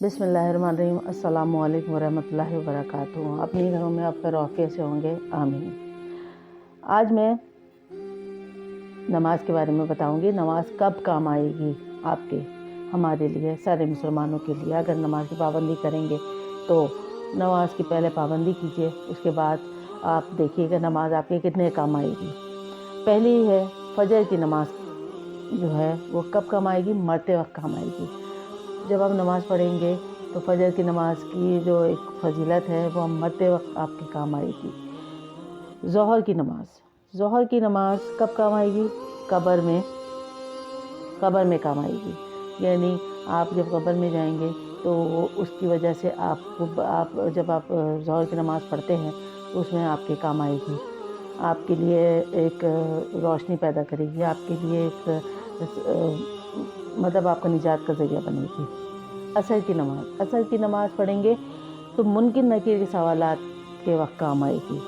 बिस्मिल्लाहिर्रहमानिर्रहीम। अस्सलामु अलैकुम वरहमतुल्लाहि वबरकातुहू। अपने घरों में आप खैर आफियत से होंगे, आमीन। आज मैं नमाज के बारे में बताऊंगी। नमाज कब काम आएगी आपके, हमारे लिए, सारे मुसलमानों के लिए। अगर नमाज की पाबंदी करेंगे तो नमाज की पहले पाबंदी कीजिए, उसके बाद आप देखिएगा नमाज आपके कितने काम आएगी। पहली है फजर की नमाज, जो है वो कब काम आएगी? मरते वक्त काम आएगी। जब आप नमाज़ पढ़ेंगे तो फजर की नमाज की जो एक फजीलत है वो मरते वक्त आपके काम आएगी। ज़ोहर की नमाज कब काम आएगी? कब्र में काम आएगी। यानी आप जब कब्र में जाएंगे तो उसकी वजह से आप जब आप ज़ोहर की नमाज़ पढ़ते हैं तो उसमें आपके काम आएगी। आपके लिए एक रोशनी पैदा करेगी, आपके लिए एक मतलब आपका निजात का ज़रिया बनेगी। असर की नमाज़ पढ़ेंगे तो मुनकिर नकीर के सवालात के वक्त काम आएगी।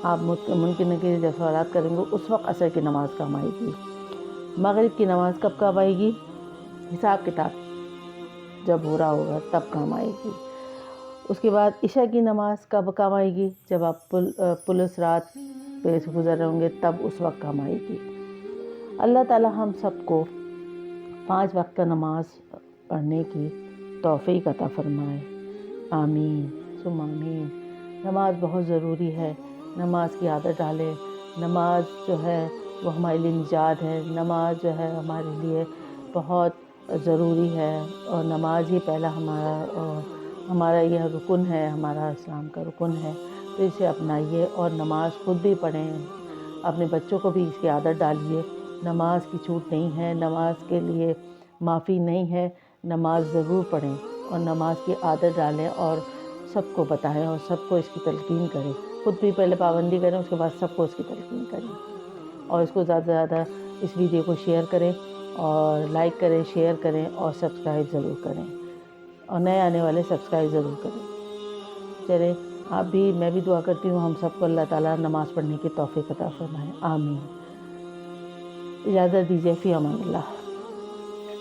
आप मुनकिर नकीर जब सवालात करेंगे उस वक्त असर की नमाज़ काम आएगी। मगरिब की नमाज़ कब काम आएगी? हिसाब किताब जब हो रहा होगा तब काम आएगी। उसके बाद इशा की नमाज़ कब काम आएगी? जब आप पुलिस रात पे से गुजर रहे होंगे तब उस वक्त काम आएगी। अल्लाह ताला हम सबको 5 वक्त का नमाज पढ़ने की तौफीक अता फरमाए, आमीन सुम्मा आमीन। नमाज बहुत ज़रूरी है, नमाज की आदत डालें। नमाज जो है वो हमारे लिए निजात है, नमाज जो है हमारे लिए बहुत ज़रूरी है। और नमाज ही पहला हमारा यह रुकन है, हमारा इस्लाम का रुकन है। तो इसे अपनाइए और नमाज खुद भी पढ़ें, अपने बच्चों को भी इसकी आदत डालिए। नमाज की छूट नहीं है, नमाज के लिए माफ़ी नहीं है। नमाज ज़रूर पढ़ें और नमाज की आदत डालें और सबको बताएं और सबको इसकी तलकीन करें। खुद भी पहले पाबंदी करें, उसके बाद सबको इसकी तलकीन करें। और इसको ज़्यादा से ज़्यादा इस वीडियो को शेयर करें और लाइक करें, शेयर करें और सब्सक्राइब ज़रूर करें और नए आने वाले सब्सक्राइब ज़रूर करें। चलें, आप भी, मैं भी दुआ करती हूँ हम सबको अल्लाह ताला नमाज़ पढ़ने की तौफीक अता फरमाए, आमीन। इजाज़त दीजिए, फ़ी अमान अल्लाह।